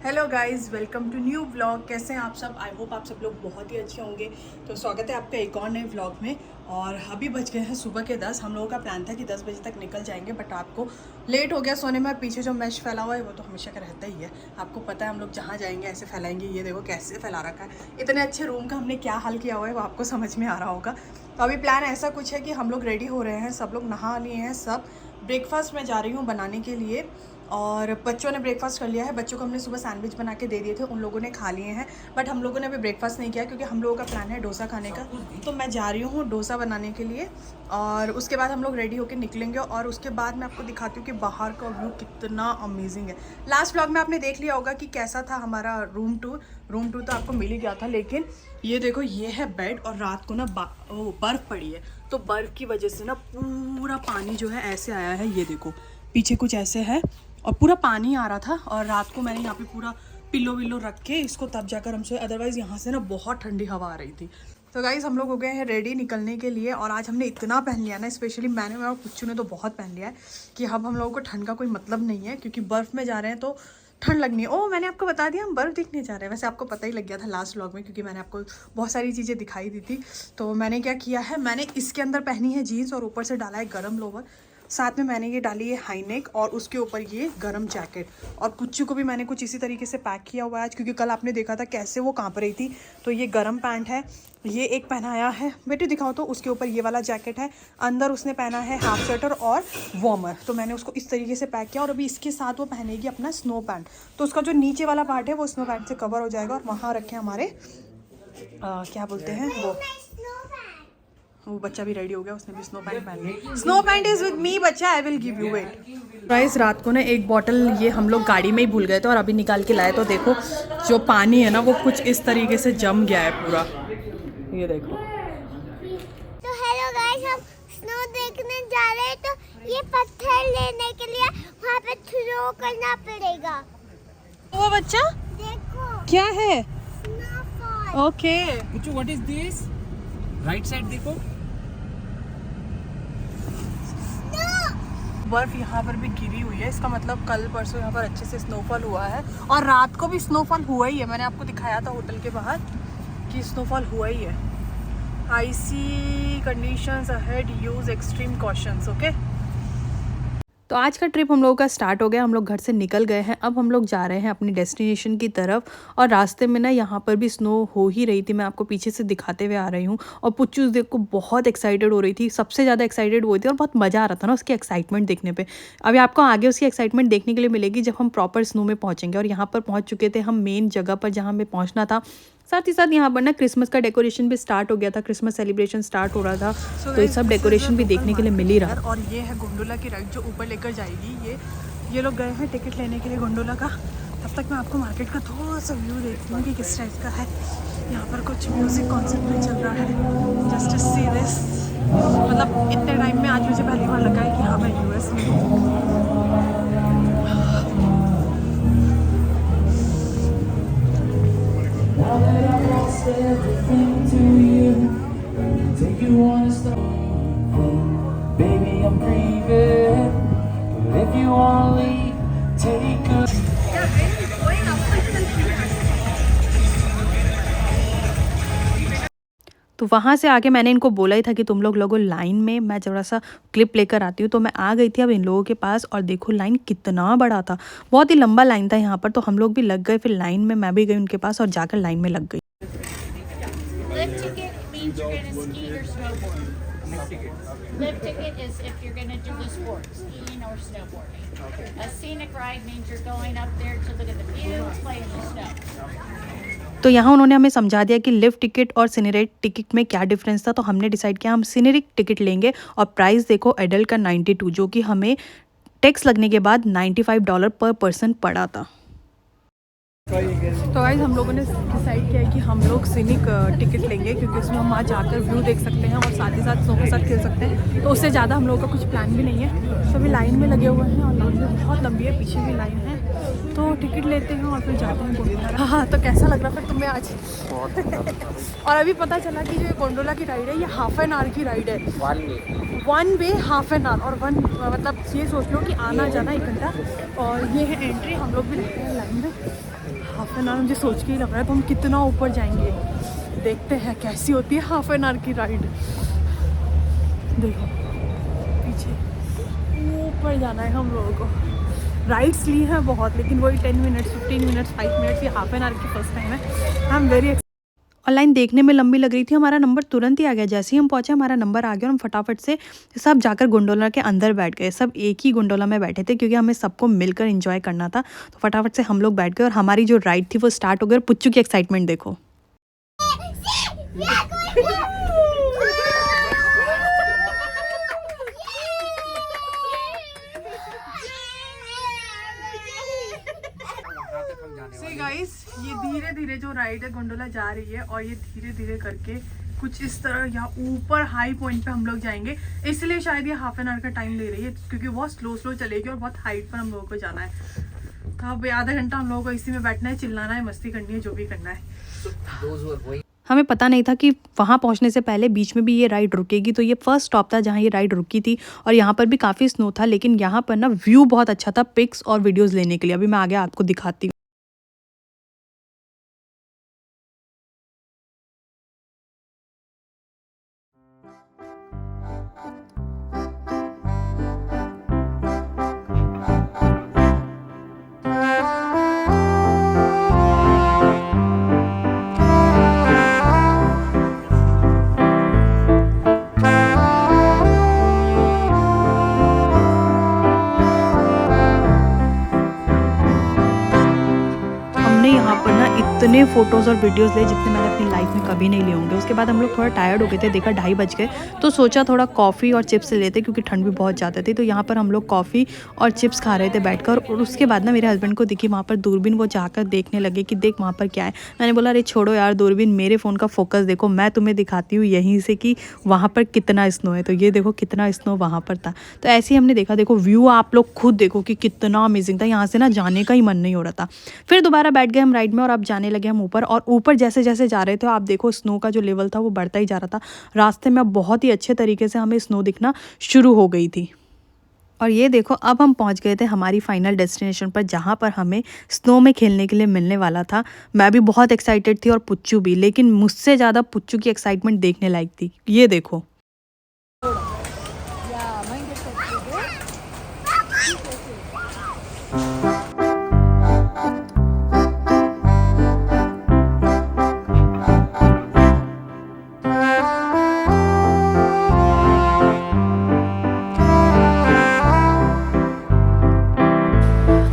Hello guys, welcome to new vlog. कैसे हैं आप सब? आई होप आप सब लोग बहुत ही अच्छे होंगे। तो स्वागत है आपका एक और नए व्लॉग में। और अभी बज गए हैं सुबह के 10। हम लोगों का प्लान था कि 10 बजे तक निकल जाएंगे, बट आपको लेट हो गया सोने में। पीछे जो मैश फैला हुआ है वो तो हमेशा का रहता ही है। आपको पता है हम लोग जहाँ जाएंगे ऐसे फैलाएंगे। ये देखो कैसे फैला रखा है। इतने अच्छे रूम का हमने क्या हाल किया हुआ है वो आपको समझ में आ रहा होगा। तो अभी प्लान ऐसा कुछ है कि हम लोग रेडी हो रहे हैं, सब लोग नहा लिए हैं। सब ब्रेकफास्ट में जा रही हूँ बनाने के लिए। और बच्चों ने ब्रेकफास्ट कर लिया है। बच्चों को हमने सुबह सैंडविच बना के दे दिए थे, उन लोगों ने खा लिए हैं। बट हम लोगों ने अभी ब्रेकफास्ट नहीं किया क्योंकि हम लोगों का प्लान है डोसा खाने का। तो मैं जा रही हूँ डोसा बनाने के लिए और उसके बाद हम लोग रेडी होकर निकलेंगे। और उसके बाद मैं आपको दिखाती हूँ कि बाहर का व्यू कितना अमेजिंग है। लास्ट व्लॉग में आपने देख लिया होगा कि कैसा था हमारा रूम टूर तो आपको मिल ही गया था। लेकिन ये देखो, ये है बेड और रात को ना बर्फ़ पड़ी है। तो बर्फ़ की वजह से ना पूरा पानी जो है ऐसे आया है। ये देखो पीछे कुछ ऐसे है और पूरा पानी आ रहा था। और रात को मैंने यहाँ पे पूरा पिल्लो विल्लो रख के इसको तब जाकर हम सोए। अदरवाइज़ यहाँ से ना बहुत ठंडी हवा आ रही थी। तो गाइज़ हम लोग हो गए हैं रेडी निकलने के लिए। और आज हमने इतना पहन लिया ना, स्पेशली मैंने और पुच्चू ने तो बहुत पहन लिया है कि अब हम लोगों को ठंड का कोई मतलब नहीं है, क्योंकि बर्फ़ में जा रहे हैं तो ठंड लगनी है। ओह, मैंने आपको बता दिया हम बर्फ़ देखने जा रहे हैं। वैसे आपको पता ही लग गया था लास्ट व्लॉग में, क्योंकि मैंने आपको बहुत सारी चीज़ें दिखाई दी थी। तो मैंने क्या किया है, मैंने इसके अंदर पहनी है जीन्स और ऊपर से डाला है गर्म लोवर। साथ में मैंने ये डाली है हाई नेक और उसके ऊपर ये गरम जैकेट। और कुच्चू को भी मैंने कुछ इसी तरीके से पैक किया हुआ है आज, क्योंकि कल आपने देखा था कैसे वो कांप रही थी। तो ये गरम पैंट है, ये एक पहनाया है। बेटे दिखाओ तो, उसके ऊपर ये वाला जैकेट है। अंदर उसने पहना है हाफ स्वेटर और वार्मर। तो मैंने उसको इस तरीके से पैक किया। और अभी इसके साथ वो पहनेगी अपना स्नो पैंट। तो उसका जो नीचे वाला पार्ट है वो स्नो पैंट से कवर हो जाएगा। और वहाँ रखे हमारे क्या बोलते हैं वो बच्चा भी रेडी हो गया, उसने भी स्नो पैंट पहन लिया। Snow pant is with me बच्चा, I will give you wait. Guys रात को ना एक बॉटल ये हम लोग गाड़ी में ही भूल गए थे और अभी निकाल के लाए। तो देखो जो पानी है ना वो कुछ इस तरीके से जम गया है पूरा। ये देखो। तो हेलो गाइस, हम स्नो देखने जा रहे हैं। तो ये पत्थर लेने के लिए वहाँ पे थ्रो करना पड़ेगा। वो बच्चा देखो क्या है? Snowfall. Okay Puchu, what is this? Right side देखो। बर्फ यहाँ पर भी गिरी हुई है। इसका मतलब कल परसों यहाँ पर अच्छे से स्नोफॉल हुआ है। और रात को भी स्नोफॉल हुआ ही है। मैंने आपको दिखाया था होटल के बाहर कि स्नोफॉल हुआ ही है। IC conditions ahead, use extreme cautions. Okay. तो आज का ट्रिप हम लोगों का स्टार्ट हो गया। हम लोग घर से निकल गए हैं। अब हम लोग जा रहे हैं अपनी डेस्टिनेशन की तरफ। और रास्ते में ना यहाँ पर भी स्नो हो ही रही थी। मैं आपको पीछे से दिखाते हुए आ रही हूँ। और पुच्चू देखो बहुत एक्साइटेड हो रही थी, सबसे ज़्यादा एक्साइटेड हुई थी। और बहुत मज़ा आ रहा था ना उसकी एक्साइटमेंट देखने पे। अभी आपको आगे उसकी एक्साइटमेंट देखने के लिए मिलेगी जब हम प्रॉपर स्नो में पहुँचेंगे। और यहाँ पर पहुँच चुके थे हम मेन जगह पर जहाँ हमें पहुँचना था। साथ ही साथ यहाँ पर ना क्रिसमस का डेकोरेशन भी स्टार्ट हो गया था, क्रिसमस सेलिब्रेशन स्टार्ट हो रहा था। तो ये सब डेकोरेशन भी देखने के लिए मिल ही रहा। और ये है गोंडोला की राइड जो ऊपर लेकर जाएगी। ये लोग गए हैं टिकट लेने के लिए गोंडोला का। तब तक मैं आपको मार्केट का थोड़ा सा व्यू देखती हूँ कि किस टाइप का है। यहाँ पर कुछ म्यूजिक कॉन्सर्ट भी चल रहा है। Just to see this. मतलब इतने टाइम में आज मुझे पहली बार लगा है कि हाँ मैं यूएस में हूँ। Everything to you. Take you on a stop. Baby, I'm grieving. But if you wanna leave, take a. तो वहाँ से आके मैंने इनको बोला ही था कि तुम लोगों लाइन में, मैं थोड़ा सा क्लिप लेकर आती हूँ। तो मैं आ गई थी अब इन लोगों के पास। और देखो लाइन कितना बड़ा था, बहुत ही लंबा लाइन था यहाँ पर। तो हम लोग भी लग गए फिर लाइन में। मैं भी गई उनके पास और जाकर लाइन में लग गई। Lift ticket means you're going to ski or snowboard. Lift ticket is if you're going to do the sport, skiing or snowboarding. A scenic ride means you're going up there to look at the view, play in the snow. तो यहाँ उन्होंने हमें समझा दिया कि lift ticket और scenic ticket में क्या डिफरेंस था। तो हमने डिसाइड किया हम सीनरिक टिकट लेंगे। और प्राइस देखो एडल्ट का 92, जो कि हमें टैक्स लगने के बाद $95 पर पर्सन पड़ा था। तो गाइस हम लोगों ने डिसाइड किया है कि हम लोग सीनिक टिकट लेंगे, क्योंकि उसमें हम वहाँ जाकर व्यू देख सकते हैं और साथ ही साथ स्नो के साथ खेल सकते हैं। तो उससे ज़्यादा हम लोगों का कुछ प्लान भी नहीं है। तो अभी लाइन में लगे हुए हैं और लाइन में बहुत लंबी है, पीछे भी लाइन है। तो टिकट लेते हैं और फिर जाते हैं गोंडोला। हाँ, तो कैसा लग रहा फिर तुम्हें आज? और अभी पता चला कि जो ये गोंडोला की राइड है ये हाफ एन आवर की राइड है। One way half an hour. और मतलब ये सोच लो कि आना जाना 1 घंटा। और ये है एंट्री, हम लोग भी लगते हैं लाइन में। एन आवर मुझे सोच के ही लग रहा है तो हम कितना ऊपर जाएंगे। देखते हैं कैसी होती है हाफ एन आवर की राइड। देखो पीछे ऊपर जाना है हम लोगों को। राइड्स ली हैं बहुत, लेकिन वही 10 मिनट्स 15 मिनट्स 5 मिनट्स या हाफ एन आवर की फर्स्ट टाइम है। आई एम वेरी ऑनलाइन देखने में लंबी लग रही थी, हमारा नंबर तुरंत ही आ गया। जैसे ही हम पहुंचे हमारा नंबर आ गया और हम फटाफट से सब जाकर गोंडोला के अंदर बैठ गए। सब एक ही गोंडोला में बैठे थे क्योंकि हमें सबको मिलकर एंजॉय करना था। तो फटाफट से हम लोग बैठ गए और हमारी जो राइड थी वो स्टार्ट हो गई। और पुच्चू की एक्साइटमेंट देखो। गाइस ये धीरे धीरे जो राइड है गोंडोला जा रही है और ये धीरे धीरे करके कुछ इस तरह यहाँ ऊपर हाई पॉइंट पे हम लोग जाएंगे। इसलिए शायद ये हाफ एन आवर का टाइम ले रही है क्योंकि बहुत स्लो चलेगी और बहुत हाइट पर हम लोगों को जाना है। तो अब आधा घंटा हम लोगों को इसी में बैठना है, चिल्लाना है, मस्ती करनी है, जो भी करना है। हमें पता नहीं था कि वहाँ पहुँचने से पहले बीच में भी ये राइड रुकेगी। तो ये फर्स्ट स्टॉप था जहाँ ये राइड रुकी थी और यहाँ पर भी काफ़ी स्नो था, लेकिन यहाँ पर ना व्यू बहुत अच्छा था पिक्स और वीडियोज़ लेने के लिए। अभी मैं आगे आपको दिखाती हूँ। इतने फ़ोटोज़ और वीडियोज़ ले जितने मैंने अपनी लाइफ में कभी नहीं लिए होंगे। उसके बाद हम लोग थोड़ा टायर्ड हो गए थे, देखा 2:30 बज गए तो सोचा थोड़ा कॉफ़ी और चिप्स लेते क्योंकि ठंड भी बहुत ज़्यादा थी। तो यहाँ पर हम लोग कॉफ़ी और चिप्स खा रहे थे बैठकर। और उसके बाद ना मेरे हस्बैंड को दिखी वहाँ पर दूरबीन, वो जाकर देखने लगे कि देख वहाँ पर क्या है। मैंने बोला अरे छोड़ो यार दूरबीन, मेरे फ़ोन का फोकस देखो, मैं तुम्हें दिखाती हूँ यहीं से कि वहाँ पर कितना स्नो है। तो ये देखो कितना स्नो वहाँ पर था। तो ऐसे ही हमने देखा, देखो व्यू आप लोग खुद देखो कि कितना अमेजिंग था। यहाँ से ना जाने का ही मन नहीं हो रहा था। फिर दोबारा बैठ गए हम राइड में और अब जाने लगे हम ऊपर। और ऊपर जैसे जैसे जा रहे थे आप देखो स्नो का जो लेवल था वो बढ़ता ही जा रहा था। रास्ते में अब बहुत ही अच्छे तरीके से हमें स्नो दिखना शुरू हो गई थी। और ये देखो अब हम पहुंच गए थे हमारी फाइनल डेस्टिनेशन पर जहां पर हमें स्नो में खेलने के लिए मिलने वाला था। मैं भी बहुत एक्साइटेड थी और पुच्चू भी, लेकिन मुझसे ज़्यादा पुच्चू की एक्साइटमेंट देखने लायक थी। ये देखो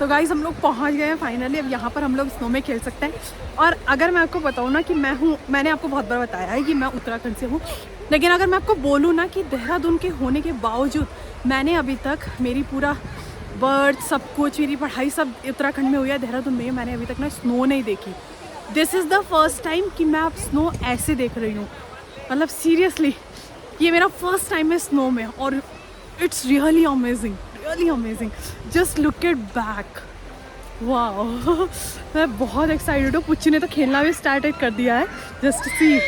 गाइस हम लोग पहुंच गए हैं फाइनली। अब यहाँ पर हम लोग स्नो में खेल सकते हैं। और अगर मैं आपको बताऊँ ना कि मैंने आपको बहुत बार बताया है कि मैं उत्तराखंड से हूँ, लेकिन अगर मैं आपको बोलूँ ना कि देहरादून के होने के बावजूद मैंने अभी तक मेरी पूरा बर्थ सब कुछ, मेरी पढ़ाई सब उत्तराखंड में हुई है, देहरादून में मैंने अभी तक ना स्नो नहीं देखी। This is the first time कि मैं अब स्नो ऐसे देख रही हूँ। मतलब सीरियसली ये मेरा फर्स्ट टाइम है स्नो में और it's really amazing, really amazing. Just look it back, wow. मैं बहुत एक्साइटेड हूँ। पुच्चू ने तो खेलना भी स्टार्ट कर दिया है, जस्ट सी।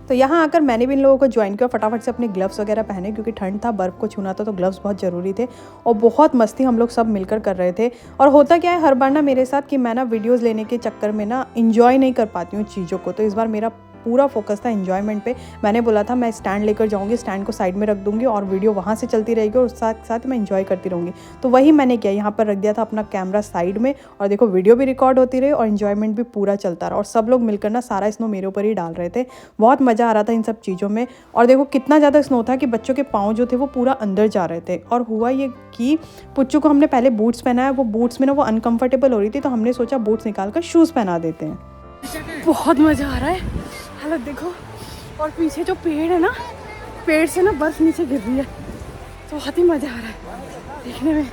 तो यहाँ आकर मैंने भी इन लोगों को ज्वाइन किया, फटाफट से अपने ग्लव्स वगैरह पहने क्योंकि ठंड था, बर्फ़ को छूना था तो ग्लव्स बहुत ज़रूरी थे। और बहुत मस्ती हम लोग सब मिलकर कर रहे थे। और होता क्या है हर बार ना मेरे साथ कि मैं ना वीडियोज़ लेने के चक्कर में ना इंजॉय नहीं कर पाती हूँ चीज़ों को। तो इस बार मेरा पूरा फोकस था एंजॉयमेंट पे। मैंने बोला था मैं स्टैंड लेकर जाऊंगी, स्टैंड को साइड में रख दूंगी और वीडियो वहाँ से चलती रहेगी और साथ साथ मैं एंजॉय करती रहूँगी। तो वही मैंने किया, यहाँ पर रख दिया था अपना कैमरा साइड में और देखो वीडियो भी रिकॉर्ड होती रही और एंजॉयमेंट भी पूरा चलता रहा। और सब लोग मिलकर ना सारा स्नो मेरे ऊपर ही डाल रहे थे। बहुत मज़ा आ रहा था इन सब चीज़ों में। और देखो कितना ज़्यादा स्नो था कि बच्चों के पाँव जो थे वो पूरा अंदर जा रहे थे। और हुआ ये कि पुच्चू को हमने पहले बूट्स पहनाया, वो बूट्स में ना वो अनकम्फर्टेबल हो रही थी तो हमने सोचा बूट्स निकाल कर शूज़ पहना देते हैं। बहुत मज़ा आ रहा है, हालत देखो। और पीछे जो पेड़ है ना, पेड़ से ना बर्फ नीचे गिर रही है तो बहुत ही मज़ा आ रहा है देखने में।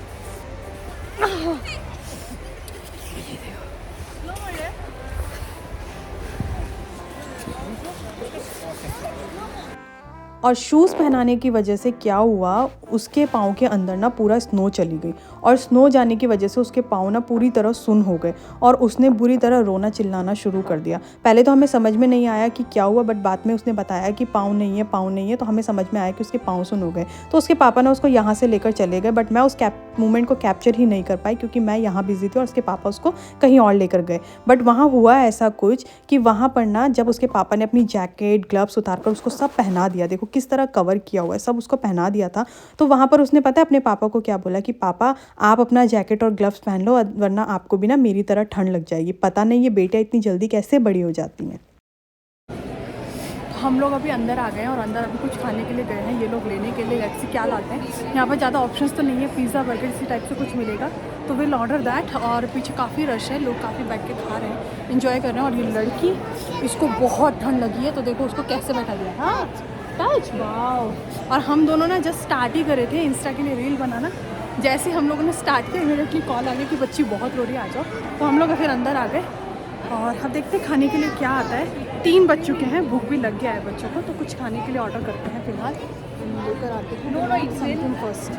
और शूज़ पहनाने की वजह से क्या हुआ, उसके पाँव के अंदर ना पूरा स्नो चली गई और स्नो जाने की वजह से उसके पाँव ना पूरी तरह सुन्न हो गए और उसने बुरी तरह रोना चिल्लाना शुरू कर दिया। पहले तो हमें समझ में नहीं आया कि क्या हुआ, बट बाद में उसने बताया कि पाँव नहीं है, पाँव नहीं है, तो हमें समझ में आया कि उसके पाँव सुन्न हो गए। तो उसके पापा ने उसको यहाँ से लेकर चले गए, बट मैं उस मोमेंट को कैप्चर ही नहीं कर पाई क्योंकि मैं यहाँ बिजी थी और उसके पापा उसको कहीं और लेकर गए। बट वहाँ हुआ ऐसा कुछ कि वहाँ पर ना जब उसके पापा ने अपनी जैकेट ग्लव्स उतारकर उसको सब पहना दिया, देखो किस तरह कवर किया हुआ है, सब उसको पहना दिया था, तो वहाँ पर उसने पता है अपने पापा को क्या बोला कि पापा आप अपना जैकेट और ग्लव्स पहन लो वरना आपको भी ना मेरी तरह ठंड लग जाएगी। पता नहीं ये बेटियाँ इतनी जल्दी कैसे बड़ी हो जाती हैं। हम लोग अभी अंदर आ गए हैं और अंदर अभी कुछ खाने के लिए गए हैं ये लोग लेने के लिए। लेट्स सी क्या लाते हैं। यहाँ पर ज़्यादा ऑप्शंस तो नहीं है, पिज़्ज़ा बर्गर इसी टाइप से कुछ मिलेगा, तो विल ऑर्डर दैट। और पीछे काफ़ी रश है, लोग काफ़ी बैठ के खा रहे हैं, इन्जॉय कर रहे हैं। और ये लड़की, इसको बहुत ठंड लगी है, तो देखो उसको कैसे बैठा दिया। हाँ टच वाओ। और हम दोनों ना जस्ट स्टार्ट ही करे थे इंस्टा के लिए रील बनाना। जैसे हम लोगों ने स्टार्ट किया इमीडिएटली कॉल आ गई कि बच्ची बहुत रो रही है, आ जाओ। तो हम लोग फिर अंदर आ गए और अब देखते हैं खाने के लिए क्या आता है। 3 बज चुके हैं, भूख भी लग गया है बच्चों को, तो कुछ खाने के लिए ऑर्डर करते हैं फिलहाल। लेकर आते हैं समथिंग फर्स्ट।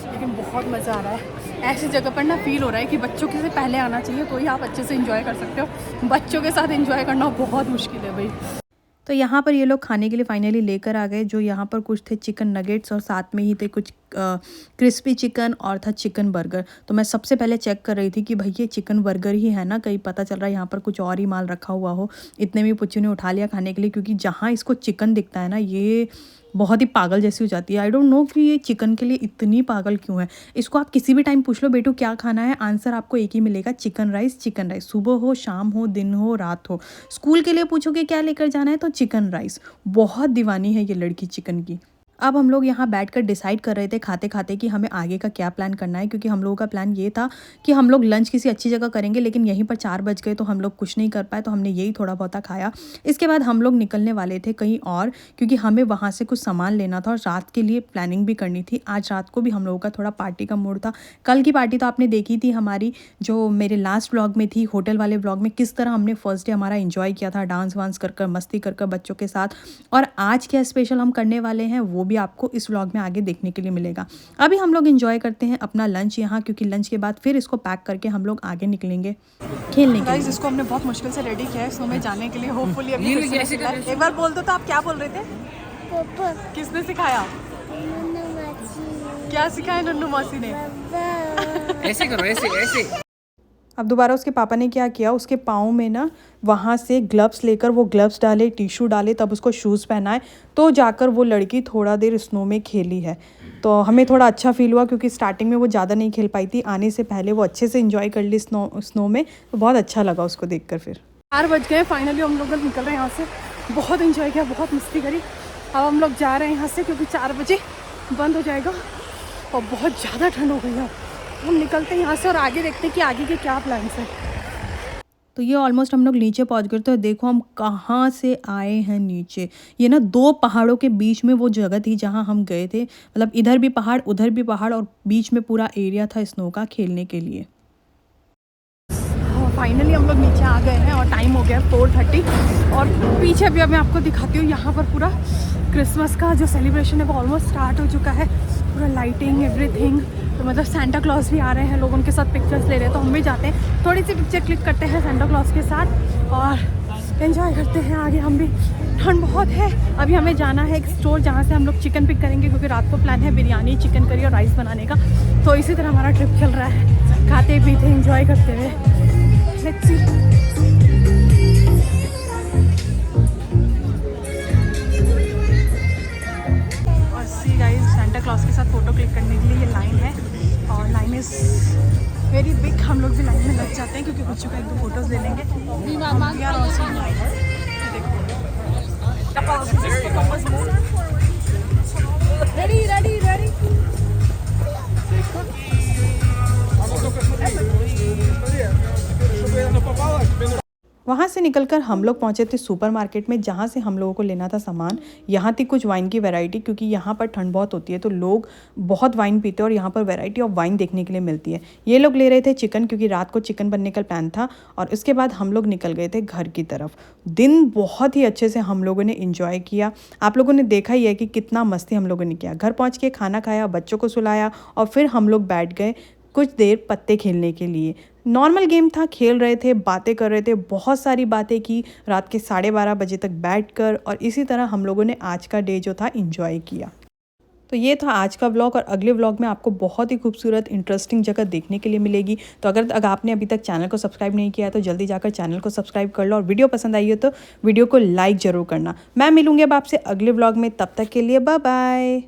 लेकिन बहुत मज़ा आ रहा है, ऐसी जगह पर ना फील हो रहा है कि बच्चों के से पहले आना चाहिए तो ही आप अच्छे से एंजॉय कर सकते हो। बच्चों के साथ एंजॉय करना बहुत मुश्किल है भाई। तो यहाँ पर ये लोग खाने के लिए फाइनली लेकर आ गए, जो यहाँ पर कुछ थे चिकन नगेट्स और साथ में ही थे कुछ क्रिस्पी चिकन और था चिकन बर्गर। तो मैं सबसे पहले चेक कर रही थी कि भाई ये चिकन बर्गर ही है ना, कहीं पता चल रहा है यहाँ पर कुछ और ही माल रखा हुआ हो। इतने में पुच्चू ने उठा लिया खाने के लिए, क्योंकि जहाँ इसको चिकन दिखता है ना ये बहुत ही पागल जैसी हो जाती है। आई डोंट नो कि ये चिकन के लिए इतनी पागल क्यों है। इसको आप किसी भी टाइम पूछ लो बेटू क्या खाना है, आंसर आपको एक ही मिलेगा, चिकन राइस। चिकन राइस सुबह हो, शाम हो, दिन हो, रात हो। स्कूल के लिए पूछोगे क्या लेकर जाना है तो चिकन राइस। बहुत दीवानी है ये लड़की चिकन की। अब हम लोग यहाँ बैठकर डिसाइड कर रहे थे खाते खाते कि हमें आगे का क्या प्लान करना है, क्योंकि हम लोगों का प्लान ये था कि हम लोग लंच किसी अच्छी जगह करेंगे, लेकिन यहीं पर 4 बज गए तो हम लोग कुछ नहीं कर पाए, तो हमने यही थोड़ा बहुत खाया। इसके बाद हम लोग निकलने वाले थे कहीं और, क्योंकि हमें वहाँ से कुछ सामान लेना था और रात के लिए प्लानिंग भी करनी थी। आज रात को भी हम लोगों का थोड़ा पार्टी का मूड था। कल की पार्टी तो आपने देखी थी हमारी, जो मेरे लास्ट व्लॉग में थी, होटल वाले व्लॉग में, किस तरह हमने फर्स्ट डे हमारा इंजॉय किया था, डांस वांस कर मस्ती कर बच्चों के साथ। और आज क्या स्पेशल हम करने वाले हैं वो भी आपको इस व्लॉग में आगे देखने के लिए मिलेगा। अभी हम लोग एंजॉय करते हैं अपना लंच यहाँ, क्योंकि लंच के बाद फिर इसको पैक करके हम लोग आगे निकलेंगे खेलने के लिए। इसको हमने बहुत मुश्किल से रेडी किया है स्नो में जाने के लिए। होपफुली अभी एक बार बोल दो तो आप क्या बोल रहे थे? पापा किसने सिखाया? क्या सिखाया नन्नू मौसी ने? ऐसे करो, ऐसे। अब दोबारा उसके पापा ने क्या किया, उसके पाँव में ना वहाँ से ग्लव्स लेकर वो ग्लव्स डाले, टिश्यू डाले, तब उसको शूज़ पहनाए, तो जाकर वो लड़की थोड़ा देर स्नो में खेली है। तो हमें थोड़ा अच्छा फील हुआ, क्योंकि स्टार्टिंग में वो ज़्यादा नहीं खेल पाई थी, आने से पहले वो अच्छे से एंजॉय कर ली स्नो में, तो बहुत अच्छा लगा उसको देखकर। फिर 4 बज गए, फाइनली हम लोग निकल रहे हैं यहाँ से। बहुत एंजॉय किया, बहुत मस्ती करी। अब हम लोग जा रहे हैं यहाँ से, क्योंकि 4 बजे बंद हो जाएगा और बहुत ज़्यादा ठंड हो गई है। हम निकलते हैं यहाँ से और आगे देखते हैं कि आगे के क्या प्लान्स हैं। तो ये ऑलमोस्ट हम लोग नीचे पहुंच गए। तो देखो हम कहाँ से आए हैं नीचे। ये ना 2 पहाड़ों के बीच में वो जगह थी जहाँ हम गए थे, मतलब इधर भी पहाड़ उधर भी पहाड़ और बीच में पूरा एरिया था स्नो का खेलने के लिए। फाइनली हम लोग नीचे आ गए हैं और टाइम हो गया 4:30। और पीछे भी अब मैं आपको दिखाती हूँ, यहाँ पर पूरा क्रिसमस का जो सेलिब्रेशन है वो ऑलमोस्ट स्टार्ट हो चुका है। पूरा लाइटिंग एवरीथिंग, तो मतलब सेंटा क्लॉज भी आ रहे हैं, लोग उनके साथ पिक्चर्स ले रहे हैं। तो हम भी जाते हैं, थोड़ी सी पिक्चर क्लिक करते हैं सेंटा क्लॉज के साथ और एंजॉय करते हैं आगे हम भी। ठंड बहुत है। अभी हमें जाना है एक स्टोर जहाँ से हम लोग चिकन पिक करेंगे, क्योंकि रात को प्लान है बिरयानी, चिकन करी और राइस बनाने का। तो इसी तरह हमारा ट्रिप चल रहा है, खाते पीते एंजॉय करते हुए। Let's see. और सी गाइस, सेंटा क्लॉज के साथ फ़ोटो क्लिक करने के लिए ये लाइन है और लाइन इज़ वेरी बिग। हम लोग भी लाइन में लग जाते हैं, क्योंकि बच्चों का 1-2 फोटोज़ ले लेंगे। वहाँ से निकलकर हम लोग पहुँचे थे सुपरमार्केट में, जहाँ से हम लोगों को लेना था सामान। यहाँ थी कुछ वाइन की वैरायटी, क्योंकि यहाँ पर ठंड बहुत होती है तो लोग बहुत वाइन पीते हैं और यहाँ पर वैरायटी ऑफ वाइन देखने के लिए मिलती है। ये लोग ले रहे थे चिकन, क्योंकि रात को चिकन बनने का प्लान था। और उसके बाद हम लोग निकल गए थे घर की तरफ। दिन बहुत ही अच्छे से हम लोगों ने इंजॉय किया। आप लोगों ने देखा ही है कि कितना मस्ती हम लोगों ने किया। घर पहुँच के खाना खाया, बच्चों को सुलाया और फिर हम लोग बैठ गए कुछ देर पत्ते खेलने के लिए। नॉर्मल गेम था, खेल रहे थे, बातें कर रहे थे, बहुत सारी बातें की रात के 12:30 बजे तक बैठकर। और इसी तरह हम लोगों ने आज का डे जो था एंजॉय किया। तो ये था आज का व्लॉग, और अगले व्लॉग में आपको बहुत ही खूबसूरत इंटरेस्टिंग जगह देखने के लिए मिलेगी। तो अगर आपने अभी तक चैनल को सब्सक्राइब नहीं किया है तो जल्दी जाकर चैनल को सब्सक्राइब कर लो, और वीडियो पसंद आई हो तो वीडियो को लाइक ज़रूर करना। मैं मिलूंगी अब आपसे अगले व्लॉग में, तब तक के लिए बाय बाय।